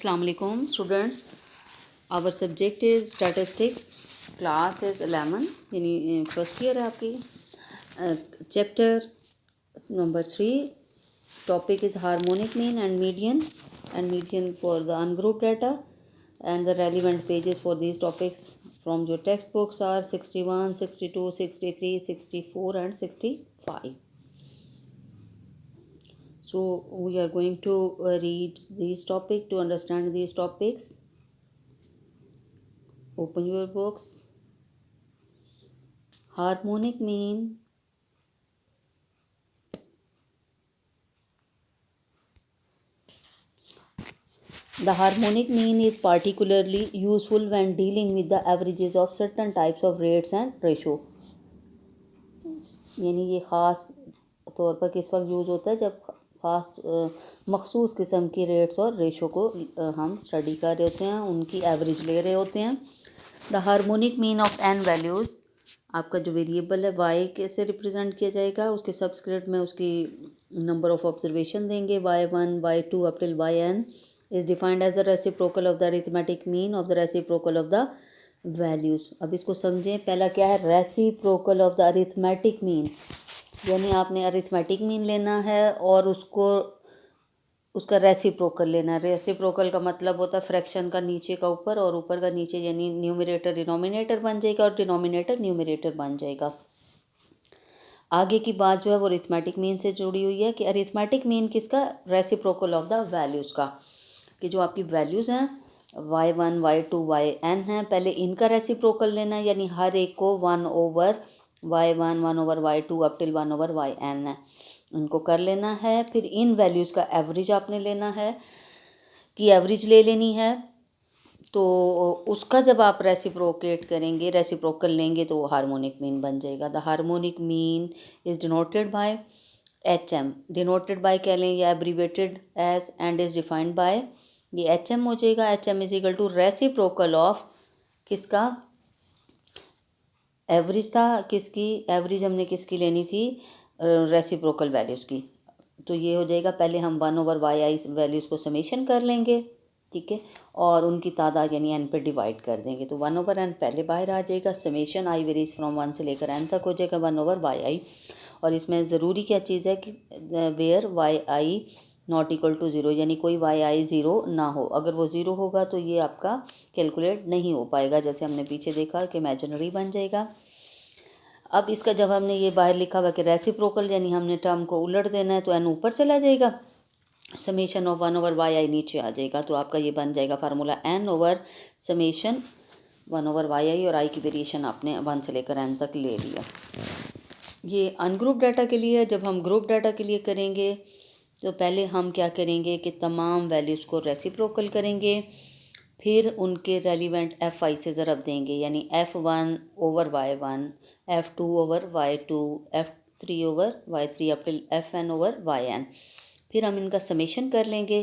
Assalamu alaikum students. Our subject is statistics. Class is 11 यानी first year है आपकी. Chapter number 3. Topic is harmonic mean and median for the ungrouped data, and the relevant pages for these topics from your textbooks are 61, 62, 63, 64 and 65. So we are going to read these topics. To understand these topics, open your books. Harmonic mean. The harmonic mean is particularly useful when dealing with the averages of certain types of rates and ratio. यानी ये ख़ास तौर पर किस वक्त use होता है जब ख़ास मखसूस किस्म की रेट्स और रेशो को हम स्टडी कर रहे होते हैं, उनकी एवरेज ले रहे होते हैं. The harmonic mean of n values, आपका जो वेरिएबल है वाई कैसे रिप्रेजेंट किया जाएगा, उसके सबस्क्रिप्ट में उसकी नंबर ऑफ ऑब्जर्वेशन देंगे. y1 y2 up till yn is defined as the reciprocal of the arithmetic mean of the reciprocal of the values. अब इसको समझें. पहला क्या है? Reciprocal of the arithmetic mean, यानी आपने अरिथमेटिक मीन लेना है और उसका रेसिप्रोकल लेना है. रेसिप्रोकल का मतलब होता है फ्रैक्शन का नीचे का ऊपर और ऊपर का नीचे, यानी न्यूमरेटर डिनोमिनेटर बन जाएगा और डिनोमिनेटर न्यूमरेटर बन जाएगा. आगे की बात जो है वो अरिथमेटिक मीन से जुड़ी हुई है कि अरिथमेटिक मीन किसका? रेसिप्रोकल ऑफ द वैल्यूज़ का, कि जो आपकी वैल्यूज़ हैं y1 y2 yn हैं, पहले इनका रेसिप्रोकल लेना है, यानी हर एक को 1 over y1 1 over y2 up till 1 over yn है, इनको कर लेना है. फिर इन वैल्यूज़ का एवरेज आपने लेना है, कि एवरेज ले लेनी है. तो उसका जब आप रेसिप्रोकल लेंगे तो वो हार्मोनिक मीन बन जाएगा. The harmonic mean is denoted by HM. Denoted by कह लें या abbreviated as and is defined by, ये HM हो जाएगा. HM is equal to reciprocal of किसका? एवरेज था. किसकी एवरेज हमने किसकी लेनी थी? रेसिप्रोकल वैल्यूज़ की. तो ये हो जाएगा, पहले हम 1 ओवर वाई आई वैल्यूज़ को समेशन कर लेंगे, ठीक है, और उनकी तादाद यानी n पे डिवाइड कर देंगे. तो 1 ओवर n पहले बाहर आ जाएगा. समेशन आई वेरीज फ्रॉम 1 से लेकर n तक हो जाएगा 1 ओवर वाई आई. और इसमें ज़रूरी क्या चीज़ है कि where y i not equal to zero, यानी कोई वाई आई ज़ीरो ना हो. अगर वो ज़ीरो होगा तो ये आपका कैलकुलेट नहीं हो पाएगा, जैसे हमने पीछे देखा कि इमेजिनरी बन जाएगा. अब इसका जब हमने ये बाहर लिखा हुआ कि रेसिप्रोकल, यानी हमने टर्म को उलट देना है, तो n ऊपर चला जाएगा, summation of 1 over y i नीचे आ जाएगा. तो आपका ये बन जाएगा formula n over summation 1 over y i, और आई की वेरिएशन आपने 1 से लेकर n तक ले लिया. ये अनग्रुप डाटा के लिए. जब हम ग्रुप डाटा के लिए करेंगे तो पहले हम क्या करेंगे कि तमाम वैल्यूज़ को रेसिप्रोकल करेंगे, फिर उनके रेलिवेंट f(i) से ज़रब देंगे, यानी f1 over y1, f2 over y2, f3 over y3 up till fn over yn. फिर हम इनका समेशन कर लेंगे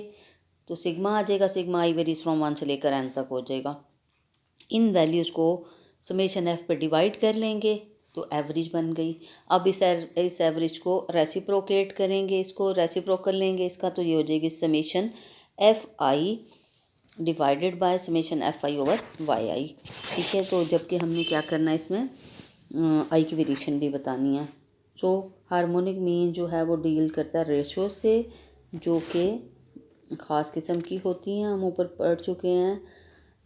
तो सिग्मा आ जाएगा. सिग्मा आई वेरीज फ्रॉम 1 से लेकर n तक हो जाएगा. इन वैल्यूज़ को समेशन f पे डिवाइड कर लेंगे तो एवरेज बन गई. अब इस एवरेज को रेसिप्रोकेट करेंगे, इसको रेसिप्रोकल लेंगे इसका, तो ये हो जाएगी summation f(i) divided by summation f(i) over yi. ठीक है, तो जबकि हमने क्या करना है इसमें आई की वेरिएशन भी बतानी है. सो हार्मोनिक मीन जो है वो डील करता है रेशो से, जो कि ख़ास किस्म की होती हैं, हम ऊपर पढ़ चुके हैं.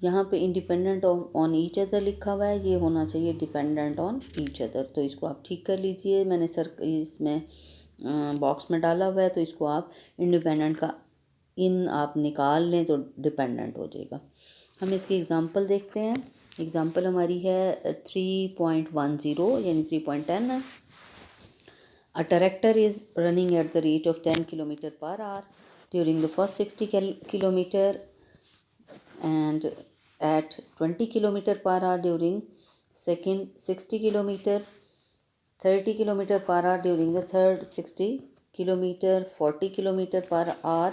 यहाँ पे इंडिपेंडेंट ऑन ईच अदर लिखा हुआ है, ये होना चाहिए डिपेंडेंट ऑन ईच अदर. तो इसको आप ठीक कर लीजिए. मैंने इसमें बॉक्स में डाला हुआ है, तो इसको आप इंडिपेंडेंट का इन आप निकाल लें तो डिपेंडेंट हो जाएगा. हम इसकी एग्ज़ाम्पल देखते हैं. एग्ज़ाम्पल हमारी है 3.10 यानी 3.10 है. A tractor is running at the rate of 10 km per hour during the first 60 km and at 20 km per hour during second 60 km, 30 km per hour during the third 60 km, 40 km per hour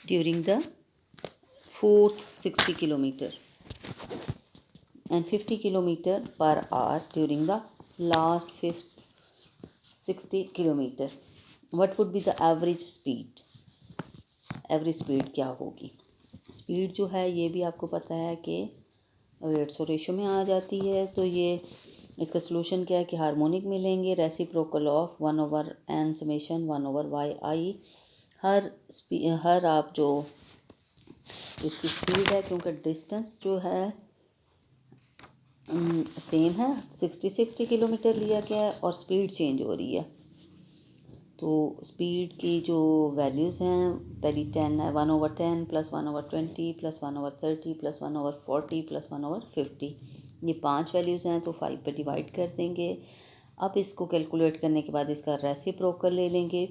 during the fourth 60 km and 50 km per hour during the last fifth 60 km. What would be the average speed, average speed क्या होगी। Speed जो है ये भी आपको पता है कि रेट्स और रेशो में आ जाती है। तो ये इसका सोल्यूशन क्या है कि हार्मोनिक में लेंगे reciprocal of 1/n summation 1/yi। हर आप जो इसकी स्पीड है, क्योंकि डिस्टेंस जो है सेम है 60 किलोमीटर लिया गया है और स्पीड चेंज हो रही है। तो स्पीड की जो वैल्यूज़ हैं, पहली 10 है 1/10 प्लस 1/20 प्लस 1/30 प्लस 1/40 प्लस 1/50, ये 5 वैल्यूज़ हैं। तो 5 पे डिवाइड कर देंगे। अब इसको कैलकुलेट करने के बाद इसका रेसिप्रोकल ले लेंगे।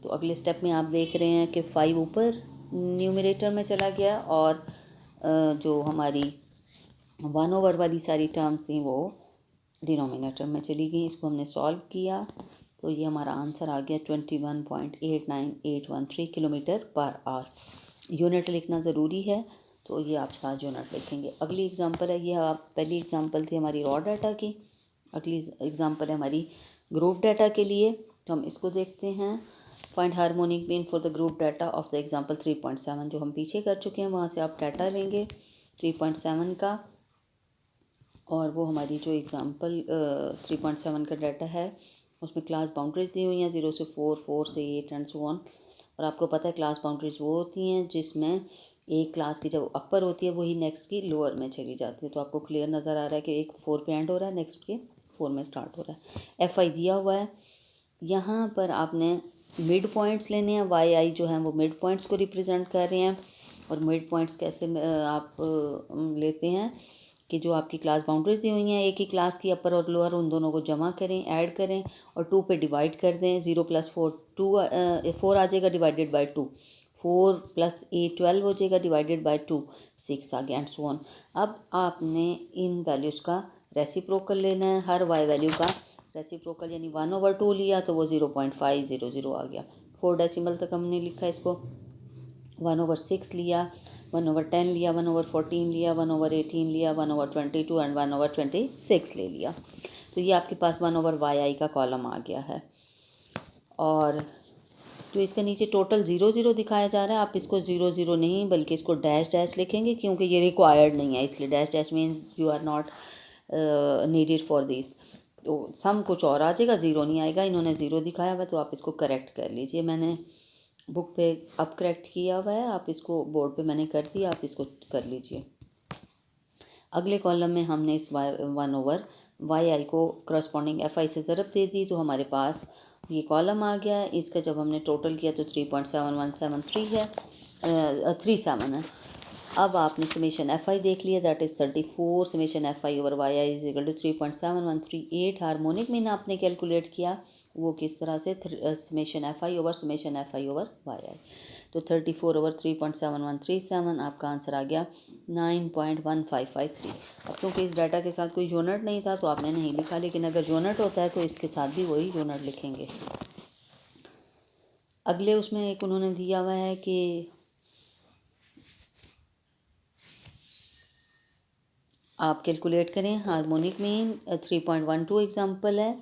तो अगले स्टेप में आप देख रहे हैं कि 5 ऊपर न्यूमरेटर में चला गया और जो हमारी 1/, वाली सारी टर्म्स थी वो डिनोमिनेटर में चली गई। इसको हमने सॉल्व किया तो ये हमारा आंसर आ गया 21.89813 किलोमीटर पर आवर। यूनिट लिखना ज़रूरी है, तो ये आप साथ यूनिट लिखेंगे। अगली एग्जांपल है, ये आप पहली एग्जांपल थी हमारी रॉ डाटा की, अगली एग्जांपल है हमारी ग्रुप डाटा के लिए। तो हम इसको देखते हैं। Find harmonic mean for the group data of the example 3.7, जो हम पीछे कर चुके हैं वहाँ से आप डाटा लेंगे 3.7 का, और वो हमारी जो एग्जांपल 3.7 का डाटा है उसमें क्लास बाउंड्रीज दी हुई हैं 0 से 4, 4 से 8 एंड सो ऑन। और आपको पता है क्लास बाउंड्रीज वो होती हैं जिसमें एक क्लास की जब अपर होती है वही नेक्स्ट की लोअर में चली जाती है। तो आपको क्लियर नज़र आ रहा है कि एक 4 पे एंड हो रहा है, नेक्स्ट के 4 में स्टार्ट हो रहा है। FI दिया हुआ है, यहाँ पर आपने मिड पॉइंट्स लेने हैं। YI जो है वो मिड पॉइंट्स को रिप्रेजेंट कर रहे हैं। और मिड पॉइंट्स कैसे आप लेते हैं कि जो आपकी क्लास बाउंड्रीज दी हुई हैं एक ही क्लास की अपर और लोअर, उन दोनों को जमा करें, ऐड करें और 2 पे डिवाइड कर दें। 0 + 4 2 4 आ जाएगा डिवाइडेड बाय 2, 4 + 8 12 हो जाएगा डिवाइडेड बाय 2 6 आ गया एंड सो ऑन। अब आपने इन वैल्यूज़ का रेसिप्रोकल लेना है। हर y वैल्यू का रेसिप्रोकल यानी 1/2 लिया तो वो 0.500 आ गया। 4 डेसिमल तक हमने लिखा इसको। 1/6 लिया, 1/10 लिया, 1/14 लिया, 1/18 लिया, 1/22 एंड 1/26 ले लिया। तो ये आपके पास 1/yi का कॉलम आ गया है। और जो इसके नीचे टोटल 0 0 दिखाया जा रहा है, आप इसको 0 0 नहीं बल्कि इसको डैश डैश लिखेंगे, क्योंकि ये रिक्वायर्ड नहीं है, इसलिए dash dash means you are not needed for this. तो सम कुछ और आ जाएगा, 0 नहीं आएगा। इन्होंने 0 दिखाया हुआ तो आप इसको करेक्ट कर लीजिए। मैंने बुक पे अब करेक्ट किया हुआ है, आप इसको बोर्ड पे मैंने कर दिया, आप इसको कर लीजिए। अगले कॉलम में हमने इस 1/yi को करस्पॉन्डिंग FI से ज़रब दे दी, तो हमारे पास ये कॉलम आ गया है। इसका जब हमने टोटल किया तो 3.7173 है, 37 है। अब आपने समेशन FI देख लिया, that is 34 summation FI/yi is equal to 3.7138। Harmonic mean आपने कैलकुलेट किया, वो किस तरह से समेशन FI/yi। तो 34/3.7137 आपका आंसर आ गया 9.1553। अब क्योंकि इस डाटा के साथ कोई यूनिट नहीं था तो आपने नहीं लिखा, लेकिन अगर यूनिट होता है तो इसके साथ भी वही यूनिट लिखेंगे। अगले उसमें एक उन्होंने दिया हुआ है कि आप कैलकुलेट करें हार्मोनिक मीन। 3.12 एग्जाम्पल है।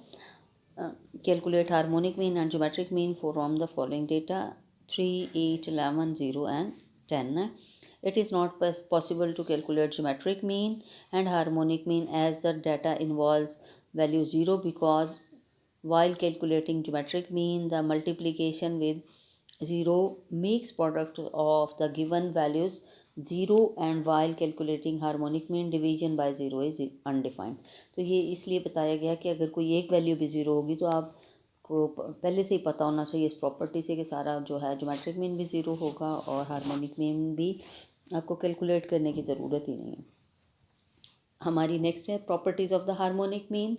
Calculate harmonic mean and geometric mean from the following data 3, 8, 11, 0 and 10 है। It is not possible to calculate geometric mean and harmonic mean as the data involves value 0, because while calculating geometric mean the multiplication with 0 makes product of the given values 0, and while calculating harmonic mean division by 0 is undefined। तो ये इसलिए बताया गया कि अगर कोई एक value भी 0 होगी तो आपको पहले से ही पता होना चाहिए इस प्रॉपर्टी से कि सारा जो है ज्योमेट्रिक मीन भी 0 होगा और हार्मोनिक मीन भी आपको कैलकुलेट करने की ज़रूरत ही नहीं है। हमारी नेक्स्ट है properties of the harmonic mean.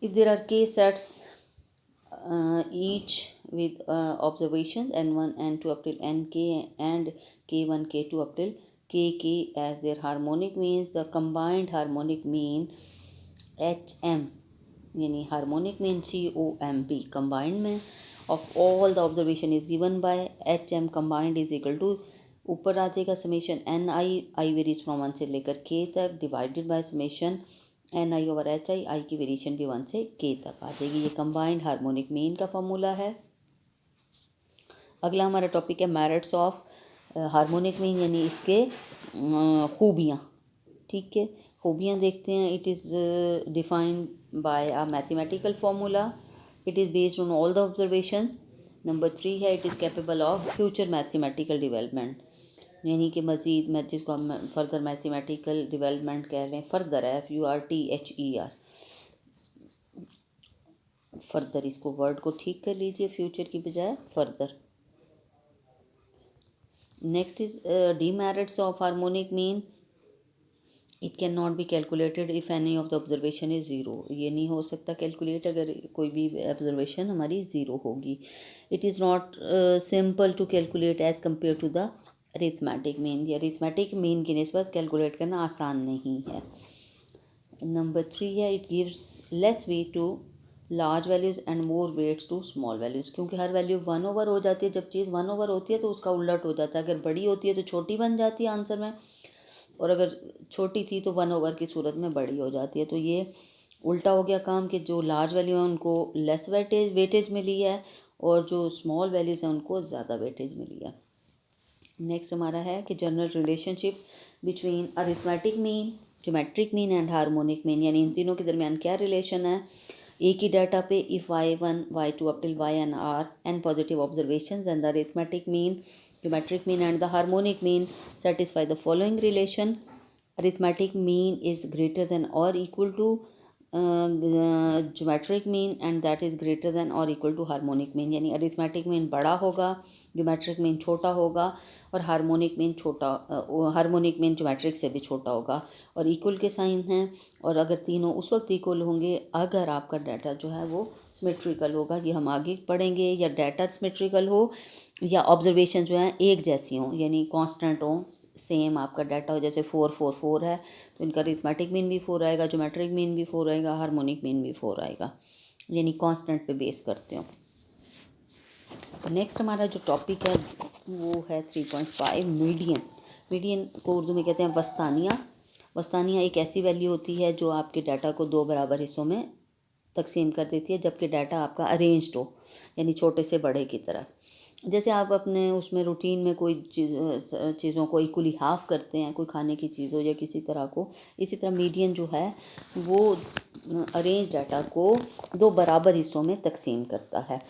If there are k sets each with observations n1 n2 up till nk and k1 k2 up till kk as their harmonic means, the combined harmonic mean hm यानी harmonic mean COMB combined में of all the observation is given by HM combined is equal to, ऊपर आ जाएगा summation NI, I varies from 1 से लेकर K तक divided by summation NI/HI, आई की variation भी 1 से K तक आ जाएगी। ये कंबाइंड हार्मोनिक मीन का फॉर्मूला है। अगला हमारा टॉपिक है मेरिट्स ऑफ हार्मोनिक मीन, यानी इसके खूबियाँ। ठीक है, खूबियाँ देखते हैं। It is defined bye a mathematical formula. It is based on all the observations. Number 3 है, it is capable of future mathematical development, यानी कि मज़ीद जिसको हम फर्दर मैथमेटिकल डेवलपमेंट कह लें, फर्दर है FURTHER, फर्दर, इसको वर्ड को ठीक कर लीजिए, फ्यूचर की बजाय further. Next is demerits of harmonic mean. It can not be calculated if any of the observation is zero. ये नहीं हो सकता कैलकुलेट अगर कोई भी ऑब्जर्वेशन हमारी ज़ीरो होगी। It is not simple to calculate as compare to the arithmetic mean. ये अरिथमेटिक मीन की निस्बत कैलकुलेट करना आसान नहीं है। नंबर 3 है, it gives less weight to large values and more weights to small values, क्योंकि हर वैल्यू 1/, हो जाती है। जब चीज़ 1/, होती है तो उसका उलट हो जाता है। अगर बड़ी होती है तो छोटी बन जाती है आंसर में, और अगर छोटी थी तो 1/, की सूरत में बड़ी हो जाती है। तो ये उल्टा हो गया काम कि जो लार्ज वैल्यू है उनको लेस वेटेज मिली है, और जो स्मॉल वैल्यूज़ हैं उनको ज़्यादा वेटेज मिली है। नेक्स्ट हमारा है कि general relationship between arithmetic mean, geometric mean and harmonic mean, यानी इन तीनों के दरमियान क्या रिलेशन है। एक ही डाटा पे if y1 y2 up till yn are n positive observations, and the arithmetic mean, geometric mean and the harmonic mean satisfy the following relation. Arithmetic mean is greater than or equal to geometric mean, and that is greater than or equal to harmonic mean, यानी arithmetic mean बड़ा होगा, geometric mean छोटा होगा, और harmonic mean harmonic mean geometric से भी छोटा होगा, और इक्वल के साइन हैं। और अगर तीनों उस वक्त इक्वल होंगे अगर आपका डाटा जो है वो सिमेट्रिकल होगा। ये हम आगे पढ़ेंगे। या डाटा सिमेट्रिकल हो या ऑब्जर्वेशन जो है एक जैसी हो, यानी कांस्टेंट हो, सेम आपका डाटा हो, जैसे 4 4 4 है तो इनका अरिथमेटिक मीन भी 4 आएगा, ज्योमेट्रिक मीन भी 4 आएगा, हार्मोनिक मीन भी 4 आएगा, यानी कांस्टेंट पे बेस करते हो। नेक्स्ट हमारा जो टॉपिक है वो है 3.5 मीडियन। मीडियन को उर्दू में कहते हैं वस्तानिया। वस्तानिया एक ऐसी वैल्यू होती है जो आपके डाटा को 2 बराबर हिस्सों में तकसीम कर देती है, जबकि डाटा आपका अरेंज्ड हो, यानी छोटे से बड़े की तरह। जैसे आप अपने उसमें रूटीन में कोई चीज़ों को इक्वली हाफ करते हैं, कोई खाने की चीज़ हो या किसी तरह को, इसी तरह मीडियन जो है वो अरेंज डाटा को 2 बराबर हिस्सों में तकसीम करता है।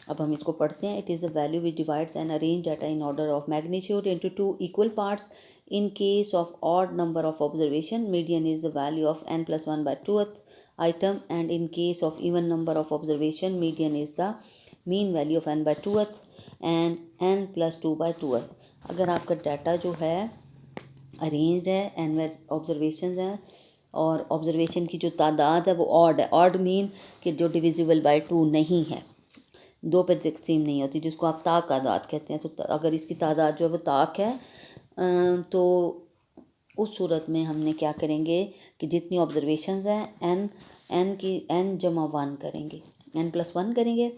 अब हम इसको पढ़ते हैं। It is the value which divides an arrange data in order of magnitude into 2 equal parts. In case of odd number of observation, median is the value of n+1/2th item, and in case of even number of observation, median is the mean value of n/2th and n+2/2th। अगर आपका data जो है arranged है, n observation है, और observation की जो तादाद है वो ऑड है। ऑड मीन कि जो डिविजिबल बाय 2 नहीं है, 2 पे तकसीम नहीं होती, जिसको आप तादाद कहते हैं। तो अगर इसकी तादाद जो है वो ताक है, तो उस सूरत में हमने क्या करेंगे कि जितनी ऑब्जर्वेशंस हैं n+1 करेंगे, n+1 करेंगे।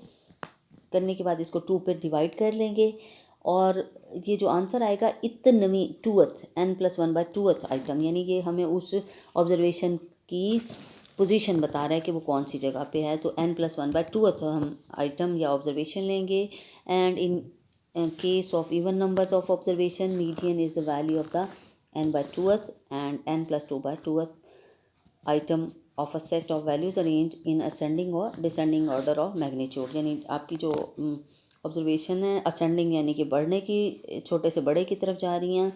करने के बाद इसको 2 पे डिवाइड कर लेंगे, और ये जो आंसर आएगा इतनवी 2th n+1/2th आइटम, यानी ये हमें उस ऑब्जर्वेशन की पोजीशन बता रहा है कि वो कौन सी जगह पे है। तो n+1/2th हम आइटम या ऑब्जर्वेशन लेंगे। And in case of even numbers of observation, median is the value of the n/2th and n+2/2th item of a set of values arranged in ascending or descending order of magnitude। यानी आपकी जो observation है ascending यानी कि बढ़ने की, छोटे से बड़े की तरफ जा रही हैं,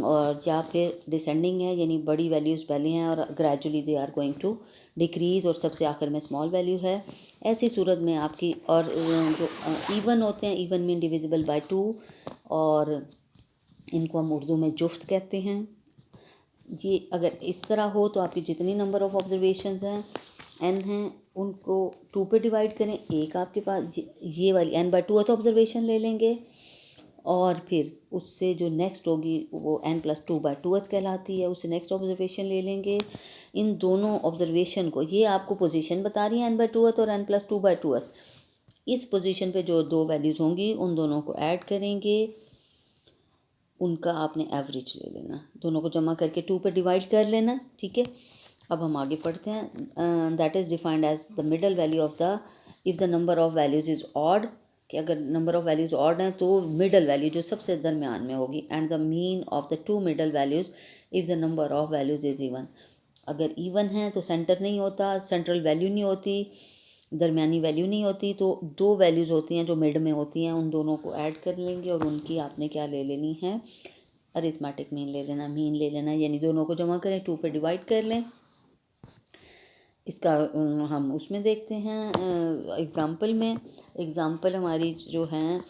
और या फिर डिसेंडिंग है यानी बड़ी वैल्यूज़ पहले हैं और gradually they are going to decrease, और सबसे आखिर में स्मॉल वैल्यू है। ऐसी सूरत में आपकी, और जो इवन होते हैं, इवन मीन डिविजिबल बाय 2, और इनको हम उर्दू में जुफ्त कहते हैं। ये अगर इस तरह हो तो आपकी जितनी नंबर ऑफ़ ऑब्जर्वेशंस हैं n हैं उनको 2 पे डिवाइड करें। एक आपके पास ये वाली n/2th ऑब्जर्वेशन ले लेंगे, और फिर उससे जो नेक्स्ट होगी वो n+2/2th कहलाती है, उससे नेक्स्ट ऑब्जर्वेशन ले लेंगे। इन दोनों ऑब्जर्वेशन को, ये आपको पोजीशन बता रही है n/2th और n+2/2th, इस पोजीशन पे जो 2 वैल्यूज़ होंगी उन दोनों को ऐड करेंगे, उनका आपने एवरेज ले लेना, दोनों को जमा करके 2 पे डिवाइड कर लेना। ठीक है, अब हम आगे पढ़ते हैं। That is defined as the middle value of the, if the number of values is odd, कि अगर नंबर ऑफ वैल्यूज़ ऑड हैं तो मिडल वैल्यू जो सबसे दरमियान में होगी, and the mean of the two middle values if the number of values is even. अगर इवन है तो सेंटर नहीं होता, सेंट्रल वैल्यू नहीं होती, दरमियानी वैल्यू नहीं होती, तो दो वैल्यूज़ होती हैं जो मिड में होती हैं, उन दोनों को ऐड कर लेंगे और उनकी आपने क्या ले लेनी है, अरिथमेटिक मीन ले लेना, मीन ले लेना, यानी दोनों को जमा करें, 2 पे डिवाइड कर लें। इसका हम उसमें देखते हैं एग्ज़ाम्पल में। एग्ज़ाम्पल हमारी जो हैं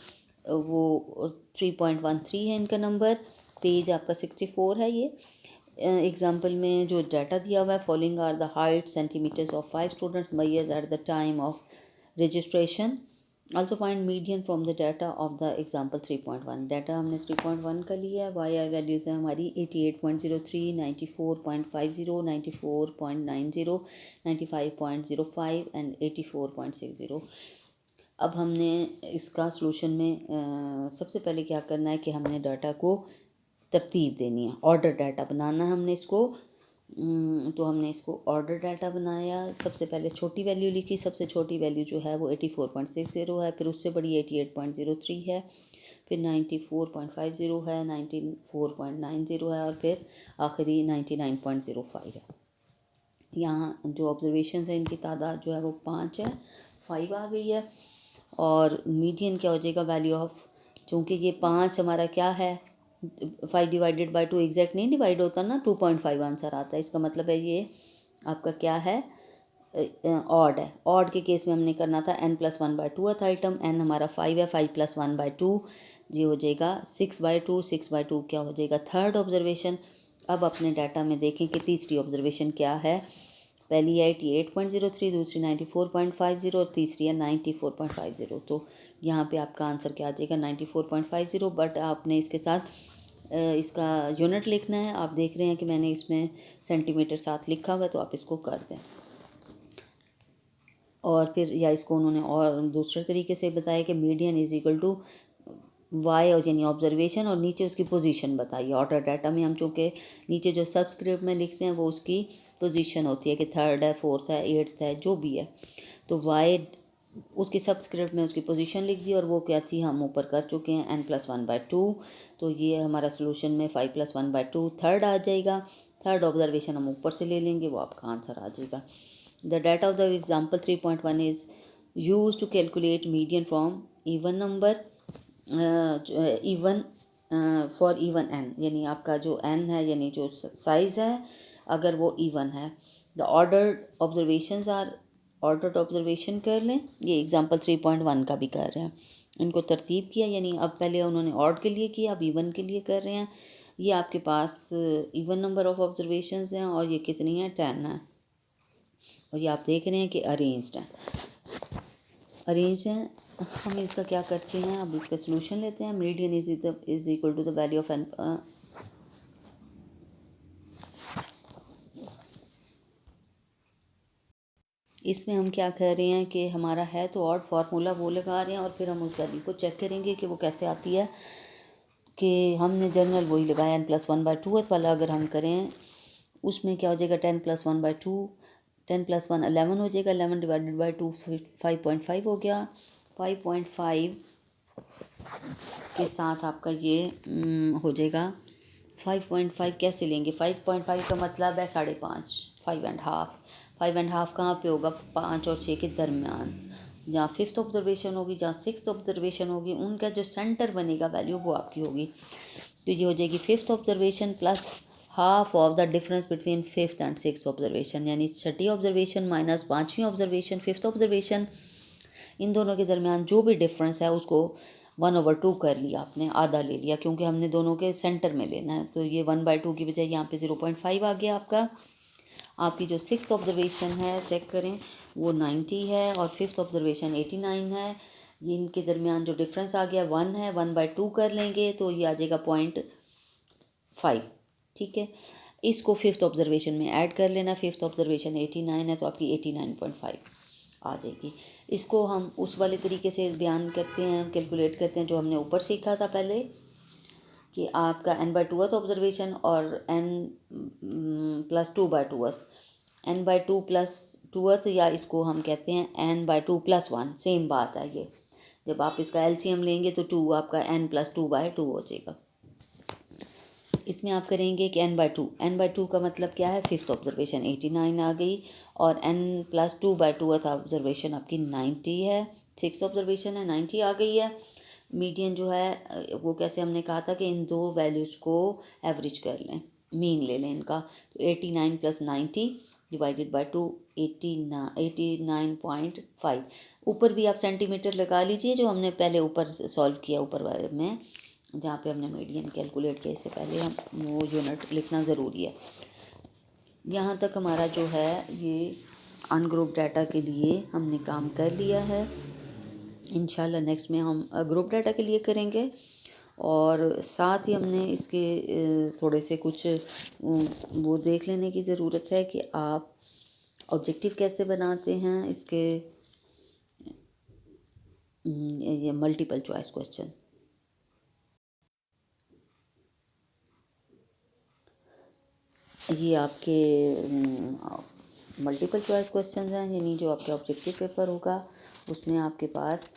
वो 3.13 है इनका नंबर, पेज आपका 64 है ये। एग्ज़ाम्पल में जो डाटा दिया हुआ है, following are the height centimeters of 5 students मयर्स at the time of registration, also find median from the data of the example 3.1। Data हमने 3.1 का लिया है, वाई आई वैल्यूज़ है हमारी 88.03, 94.50, 94.90, 95.05 एंड 84.60। अब हमने इसका सॉल्यूशन में सबसे पहले क्या करना है कि हमने डाटा को तरतीब देनी है, ऑर्डर डाटा बनाना है हमने इसको। तो हमने इसको ऑर्डर डाटा बनाया। सबसे पहले छोटी वैल्यू लिखी, सबसे छोटी वैल्यू जो है वो 84.60 है, फिर उससे बड़ी 88.03 है, फिर 94.50 है, 94.90 है और फिर आखिरी 99.05 है। यहाँ जो ऑब्जर्वेशन है इनकी तादाद जो है वो 5 है, 5 आ गई है। और मीडियन क्या हो जाएगा, वैल्यू ऑफ, चूँकि ये 5 हमारा क्या है, 5 डिवाइडेड बाई 2 एग्जैक्ट नहीं डिवाइड होता ना, 2.5 आंसर आता है। इसका मतलब है ये आपका क्या है, ऑड है। ऑड के केस में हमने करना था n+1/2 आइटम, n हमारा 5 है, 5+1/2 जी हो जाएगा 6/2, 6/2 क्या हो जाएगा, थर्ड ऑब्जर्वेशन। अब अपने डाटा में देखें कि तीसरी ऑब्जर्वेशन क्या है। पहली है 88.03, दूसरी 94.50 और तीसरी है 94.50। तो यहाँ पे आपका आंसर क्या आ जाएगा, 94.50। बट आपने इसके साथ इसका यूनिट लिखना है। आप देख रहे हैं कि मैंने इसमें सेंटीमीटर साथ लिखा हुआ है, तो आप इसको कर दें। और फिर या इसको उन्होंने और दूसरे तरीके से बताया कि median is equal to y, और यानी ऑब्जर्वेशन, और नीचे उसकी पोजीशन बताइए। ऑर्डर डाटा में हम चूँकि नीचे जो सबस्क्रिप्ट में लिखते हैं वो उसकी पोजीशन होती है कि थर्ड है, फोर्थ है, एट्थ है, जो भी है। तो वाई उसकी सबस्क्रिप्ट में उसकी पोजीशन लिख दी, और वो क्या थी हम ऊपर कर चुके हैं, n+1/2। तो ये हमारा सोल्यूशन में 5+1/2 थर्ड आ जाएगा। थर्ड ऑब्जर्वेशन हम ऊपर से ले लेंगे, वो आपका आंसर आ जाएगा। The data of the example 3.1 is use to calculate median from even number, even for even n, यानी आपका जो एन है यानी जो साइज़ है अगर वो इवन है। The ordered observations are, ordered observation कर लें, ये एग्जांपल 3.1 का भी कर रहे हैं। इनको तरतीब किया, यानी अब पहले उन्होंने ऑड के लिए किया, अब इवन के लिए कर रहे हैं। ये आपके पास इवन नंबर ऑफ ऑब्जर्वेशंस हैं और ये कितनी है, 10 है। और ये आप देख रहे हैं कि अरेंज्ड है, अरेंज हैं। हम इसका क्या करते हैं, अब इसका सोल्यूशन लेते हैं। Median is equal to the value of n, इसमें हम क्या कर रहे हैं कि हमारा है तो ऑड, फार्मूला वो लगा रहे हैं और फिर हम उस वैल्यू को चेक करेंगे कि वो कैसे आती है। कि हमने जनरल वही लगाया n+1/2 वाला, अगर हम करें उसमें क्या हो जाएगा, 10+1/2, 10+1 11 हो जाएगा, 11 डिवाइडेड बाई 2 5.5 हो गया। 5.5 के साथ आपका ये हो जाएगा 5.5 कैसे लेंगे, 5.5 का मतलब है 5.5, 5.5, 5.5 कहाँ पे होगा, 5 और 6 के दरमियान। जहाँ फिफ्थ ऑब्जर्वेशन होगी, जहाँ सिक्स्थ ऑब्जर्वेशन होगी, उनका जो सेंटर बनेगा वैल्यू वो आपकी होगी। तो ये हो जाएगी fifth observation plus half of the difference between fifth and sixth observation, यानी छठी ऑब्जर्वेशन माइनस पाँचवीं ऑब्जर्वेशन, फिफ्थ ऑब्जर्वेशन। इन दोनों के दरमियान जो भी डिफरेंस है उसको 1/2 कर लिया आपने, आधा ले लिया, क्योंकि हमने दोनों के सेंटर में लेना है। तो ये 1/2 की बजाय यहाँ पे 0.5 आ गया आपका। आपकी जो सिक्स्थ ऑब्जर्वेशन है चेक करें, वो 90 है और फिफ्थ ऑब्जर्वेशन 89 है। ये इनके दरमियान जो डिफरेंस आ गया 1 है, 1/2 कर लेंगे तो ये आ जाएगा 0.5। ठीक है, इसको फिफ्थ ऑब्जर्वेशन में ऐड कर लेना। फिफ्थ ऑब्जर्वेशन 89 है तो आपकी 89.5 आ जाएगी। इसको हम उस वाले तरीके से बयान करते हैं, कैलकुलेट करते हैं जो हमने ऊपर सीखा था पहले, कि आपका n/2 ऑब्जर्वेशन और n+2/2 n/2 + 2th, या इसको हम कहते हैं n/2 + 1, सेम बात है ये। जब आप इसका एलसीएम लेंगे तो 2 आपका n+2/2 हो जाएगा। इसमें आप करेंगे कि n/2 का मतलब क्या है, 5th ऑब्जर्वेशन 89 आ गई, और n+2/2th ऑब्जर्वेशन आपकी 90 है। 6th ऑब्जर्वेशन है 90 आ गई है। मीडियन जो है वो कैसे हमने कहा था कि इन दो वैल्यूज़ को एवरेज कर लें, मीन ले लें इनका। तो 89 + 90 डिवाइडेड बाय 2, 89.5। ऊपर भी आप सेंटीमीटर लगा लीजिए, जो हमने पहले ऊपर सॉल्व किया, ऊपर वाले में जहाँ पे हमने मीडियन कैलकुलेट किया, इससे पहले हम वो यूनिट लिखना ज़रूरी है। यहाँ तक हमारा जो है ये अनग्रुप डाटा के लिए हमने काम कर लिया है। इंशाल्लाह नेक्स्ट में हम ग्रुप डाटा के लिए करेंगे, और साथ ही हमने इसके थोड़े से कुछ वो देख लेने की ज़रूरत है कि आप ऑब्जेक्टिव कैसे बनाते हैं इसके, ये मल्टीपल चॉइस क्वेश्चन। ये आपके मल्टीपल चॉइस क्वेश्चंस हैं, यानी जो आपके ऑब्जेक्टिव पेपर होगा उसमें आपके पास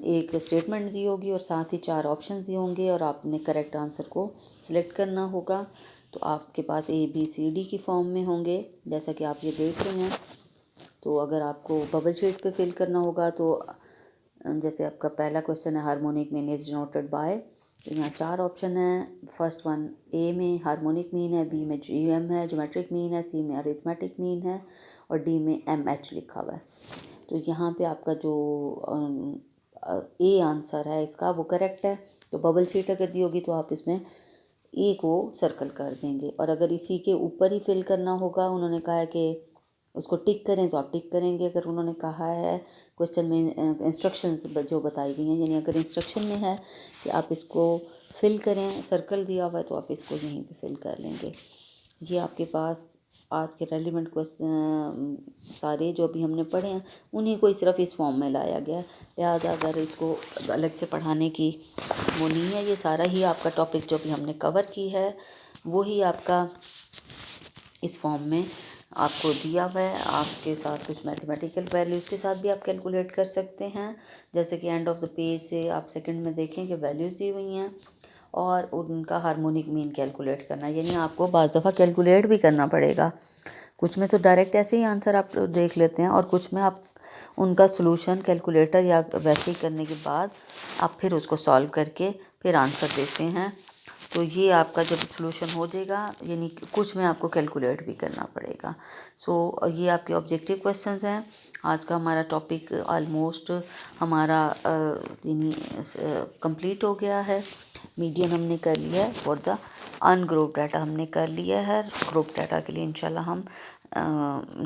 एक स्टेटमेंट दी होगी और साथ ही 4 ऑप्शंस दिए होंगे, और आपने करेक्ट आंसर को सिलेक्ट करना होगा। तो आपके पास ABCD की फॉर्म में होंगे, जैसा कि आप ये देख रहे हैं। तो अगर आपको बबल शीट पे फिल करना होगा तो जैसे आपका पहला क्वेश्चन है harmonic mean is denoted by, तो यहाँ 4 ऑप्शन है। फर्स्ट वन, ए में हार्मोनिक मीन है, बी में GM है, ज्योमेट्रिक मीन है, सी में अरिथमेटिक मीन है, और डी में MH लिखा हुआ है। तो यहाँ पे आपका जो ए आंसर है इसका वो करेक्ट है। तो बबल शीट अगर दी होगी तो आप इसमें ए को सर्कल कर देंगे, और अगर इसी के ऊपर ही फिल करना होगा, उन्होंने कहा है कि उसको टिक करें, तो आप टिक करेंगे। अगर उन्होंने कहा है क्वेश्चन में इंस्ट्रक्शंस जो बताई गई हैं, यानी अगर इंस्ट्रक्शन में है कि आप इसको फिल करें, सर्कल दिया हुआ है, तो आप इसको यहीं पे फिल कर लेंगे। ये आपके पास आज के रेलिवेंट क्वेश्चन सारे जो अभी हमने पढ़े हैं उन्हीं को सिर्फ इस फॉर्म में लाया गया है। लिहाजा अगर इसको अलग से पढ़ाने की वो नहीं है, ये सारा ही आपका टॉपिक जो भी हमने कवर की है वो ही आपका इस फॉर्म में आपको दिया हुआ है। आपके साथ कुछ मैथमेटिकल वैल्यूज़ के साथ भी आप कैलकुलेट कर सकते हैं, जैसे कि एंड ऑफ द पेज से आप सेकंड में देखें कि वैल्यूज़ दी हुई हैं, और उनका हार्मोनिक मीन कैलकुलेट करना, यानी आपको बाज़ दफ़ा कैलकुलेट भी करना पड़ेगा। कुछ में तो डायरेक्ट ऐसे ही आंसर आप देख लेते हैं, और कुछ में आप उनका सॉल्यूशन कैलकुलेटर या वैसे ही करने के बाद आप फिर उसको सॉल्व करके फिर आंसर देते हैं। तो ये आपका जब सॉल्यूशन हो जाएगा, यानी कुछ में आपको कैलकुलेट भी करना पड़ेगा। सो ये आपके ऑब्जेक्टिव क्वेश्चंस हैं। आज का हमारा टॉपिक ऑलमोस्ट हमारा यानी कंप्लीट हो गया है। मीडियन हमने कर लिया है, और द अनग्रुप डाटा हमने कर लिया है। ग्रुप डाटा के लिए इंशाल्लाह हम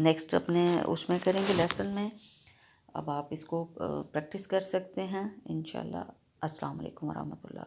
नेक्स्ट अपने उसमें करेंगे लेसन में। अब आप इसको प्रैक्टिस कर सकते हैं इंशाल्लाह। अस्सलाम वालेकुम वरहमतुल्लाह।